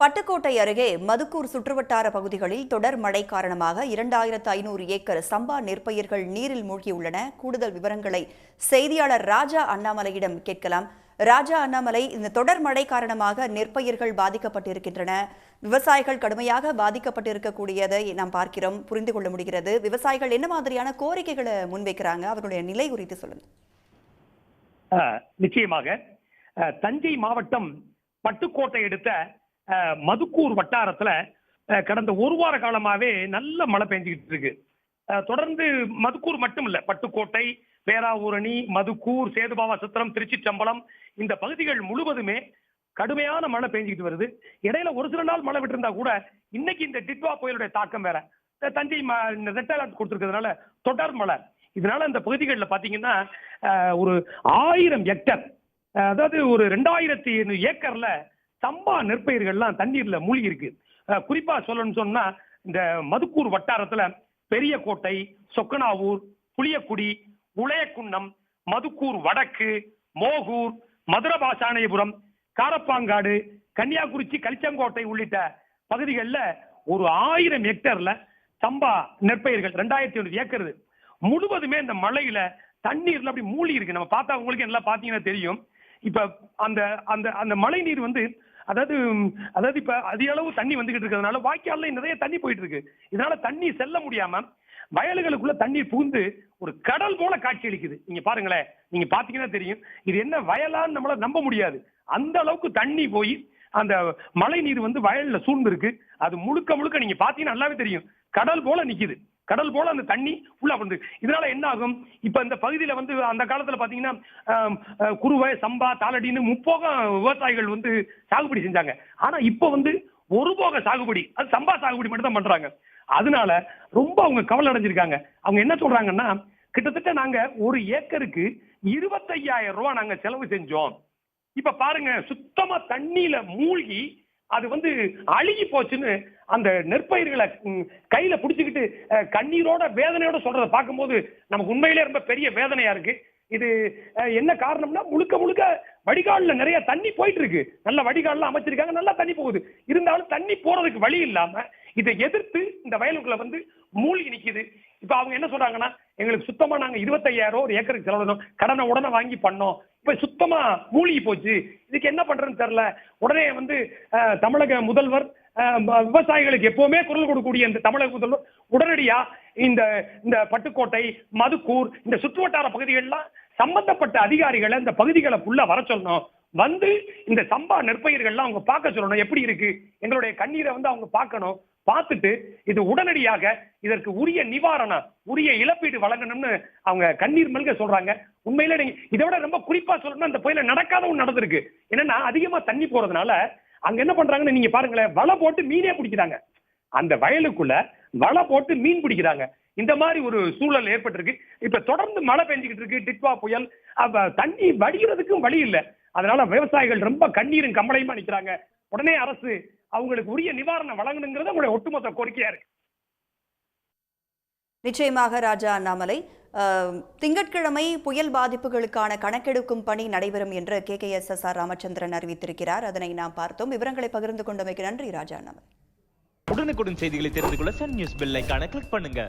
பட்டுக்கோட்டை அருகே மதுக்கூர் சுற்றுவட்டார பகுதிகளில் தொடர் மழை காரணமாக 2500 ஏக்கர் சம்பா நெற்பயிர்கள் நீரில் மூழ்கியுள்ளன. கூடுதல் விவரங்களை செய்தியாளர் ராஜா அண்ணாமலையிடம் கேட்கலாம். ராஜா அண்ணாமலை, இந்த தொடர் மழை காரணமாக நெற்பயிர்கள் பாதிக்கப்பட்டிருக்கின்றன. விவசாயிகள் கடுமையாக பாதிக்கப்பட்டிருக்கக்கூடியதை நாம் பார்க்கிறோம், புரிந்து கொள்ள முடிகிறது. விவசாயிகள் என்ன மாதிரியான கோரிக்கைகளை முன்வைக்கிறாங்க, அவர்களுடைய நிலை குறித்து சொல்லுங்க. நிச்சயமாக தஞ்சை மாவட்டம் பட்டுக்கோட்டை எடுத்த மதுக்கூர் வட்டாரத்துல கடந்த ஒரு வார காலமாவே நல்ல மழை பெஞ்சுக்கிட்டு இருக்கு. தொடர்ந்து மதுக்கூர் மட்டும் இல்ல, பட்டுக்கோட்டை, பேராவூரணி, மதுக்கூர், சேதுபாவா சத்திரம், திருச்சிற்றம்பலம் இந்த பகுதிகள் முழுவதுமே கடுமையான மழை பெஞ்சுக்கிட்டு வருது. இடையில ஒரு சில நாள் மழை விட்டுருந்தா கூட இன்னைக்கு இந்த டிட்வா புயலுடைய தாக்கம் வேற. தஞ்சை ரெட் அலர்ட் கொடுத்திருக்கிறதுனால தொடர் மழை. இதனால இந்த பகுதிகளில் பாத்தீங்கன்னா ஒரு 1000 ஹெக்டர், அதாவது ஒரு 2500 ஏக்கர்ல சம்பா நெற்பயிர்கள்லாம் தண்ணீர்ல மூழ்கி இருக்கு. குறிப்பா சொல்லணும்னு சொன்னா இந்த மதுக்கூர் வட்டாரத்துல பெரிய கோட்டை, சொக்கனாவூர், புளியக்குடி, உளையக்குன்னம், மதுக்கூர் வடக்கு, மோகூர், மதுரபாசானயபுரம், காரப்பாங்காடு, கன்னியாகுறிச்சி, கலிச்சங்கோட்டை உள்ளிட்ட பகுதிகளில் ஒரு 1000 ஹெக்டர்ல சம்பா நெற்பயிர்கள் 2500 ஏக்கர் முழுவதுமே இந்த மழையில தண்ணீர்ல அப்படி மூழ்கி இருக்கு. நம்ம பார்த்தா உங்களுக்கு எல்லாம் பாத்தீங்கன்னா தெரியும். இப்ப அந்த அந்த அந்த மழை நீர் அதாவது இப்ப அதிக அளவு தண்ணி வந்துகிட்டு இருக்கிறதுனால வாய்க்கால்ல நிறைய தண்ணி போயிட்டு இருக்கு. இதனால தண்ணி செல்ல முடியாம வயல்களுக்குள்ள தண்ணீர் புகுந்து ஒரு கடல் போல காட்சி அளிக்குது. நீங்க பாருங்களேன், நீங்க பாத்தீங்கன்னா தெரியும். இது என்ன வயலான்னு நம்மள நம்ப முடியாது. அந்த அளவுக்கு தண்ணி போய் அந்த மழை நீர் வயல்ல சூழ்ந்து இருக்கு. அது முழுக்க முழுக்க நீங்க பாத்தீங்கன்னா நல்லாவே தெரியும், கடல் போல நிக்குது. கடல் போல அந்த தண்ணி உள்ள வந்து இதனால என்ன ஆகும்? இப்ப இந்த பகுதியில அந்த காலத்துல பாத்தீங்கன்னா குறுவை, சம்பா, தாளடின்னு முப்போக விவசாயிகள் சாகுபடி செஞ்சாங்க. ஆனா இப்ப ஒரு போக சாகுபடி, அது சம்பா சாகுபடி மட்டும் தான் பண்றாங்க. அதனால ரொம்ப அவங்க கவலை அடைஞ்சிருக்காங்க. அவங்க என்ன சொல்றாங்கன்னா, கிட்டத்தட்ட நாங்க ஒரு ஏக்கருக்கு 25,000 ரூபாய் நாங்க செலவு செஞ்சோம். இப்ப பாருங்க, சுத்தமா தண்ணியில மூழ்கி அது அழுகி போச்சுன்னு அந்த நெற்பயிர்களை கையில பிடிச்சுக்கிட்டு கண்ணீரோட வேதனையோட சொல்றதை பார்க்கும்போது நமக்கு உண்மையிலே ரொம்ப பெரிய வேதனையா இருக்கு. இது என்ன காரணம்னா, முழுக்க முழுக்க வடிகால்ல நிறைய தண்ணி போயிட்டு இருக்கு. நல்ல வடிகால்லாம் அமைச்சிருக்காங்க, நல்லா தண்ணி போகுது. இருந்தாலும் தண்ணி போறதுக்கு வழி இல்லாம இதை எதிர்த்து இந்த வயலுக்குள்ள மூழ்கி நிக்குது. இப்ப அவங்க என்ன சொல்றாங்கன்னா, எங்களுக்கு சுத்தமா நாங்க 25,000 ஒரு ஏக்கருக்கு செலவு கடனை உடனே வாங்கி பண்ணோம். இப்ப சுத்தமா மூழ்கி போச்சு. இதுக்கு என்ன பண்றதுன்னு தெரியல. உடனே தமிழக முதல்வர், விவசாயிகளுக்கு எப்பவுமே குரல் கொடுக்கக்கூடிய இந்த தமிழக முதல்வர் உடனடியா இந்த பட்டுக்கோட்டை, மதுக்கூர், இந்த சுற்றுவட்டார பகுதிகள்லாம் சம்பந்தப்பட்ட அதிகாரிகளை இந்த பகுதிகளை ஃபுல்லா வர சொல்லணும். இந்த சம்பா நெற்பயிர்கள்லாம் அவங்க பார்க்க சொல்லணும், எப்படி இருக்கு எங்களுடைய கண்ணீரை அவங்க பார்க்கணும். பார்த்துட்டு இது உடனடியாக இதற்கு உரிய நிவாரணம், உரிய இழப்பீடு வழங்கணும்னு அவங்க கண்ணீர் மல்க சொல்றாங்க. உண்மையில நீங்க இதை விட ரொம்ப குறிப்பா சொல்லணும்னா, இந்த புயல நடக்காத ஒண்ணு நடந்திருக்கு. என்னன்னா, அதிகமா தண்ணி போறதுனால அங்க என்ன பண்றாங்கன்னு நீங்க பாருங்களேன், வலை போட்டு மீனே பிடிக்கிறாங்க. அந்த வயலுக்குள்ள வலை போட்டு மீன் பிடிக்கிறாங்க. இந்த மாதிரி ஒரு சூழல் ஏற்பட்டிருக்கு. இப்ப தொடர்ந்து மழை பெஞ்சுக்கிட்டு இருக்கு, டிட்வா புயல். தண்ணி வடிகிறதுக்கும் வழி இல்லை. அதனால விவசாயிகள் ரொம்ப கண்ணீரும் கம்பளையுமா நிக்கிறாங்க. உடனே அரசு அவங்களுக்கு உரிய நிவாரணம் வழங்கணுங்கிறது உங்களுடைய ஒட்டுமொத்த கோரிக்கையா இருக்கு. நிச்சயமாக ராஜா அண்ணாமலை, திங்கட்கிழமை புயல் பாதிப்புகளுக்கான கணக்கெடுக்கும் பணி நடைபெறும் என்று KKSSR ராமச்சந்திரன் அறிவித்திருக்கிறார். அதனை நாம் பார்த்தோம். விவரங்களை பகிர்ந்து கொண்டமைக்கு நன்றி ராஜா அண்ணாமலை. உடனுக்குடன் செய்திகளை தெரிந்து கொள்ள சன் நியூஸ் பெல் ஐகானை கிளிக் பண்ணுங்க.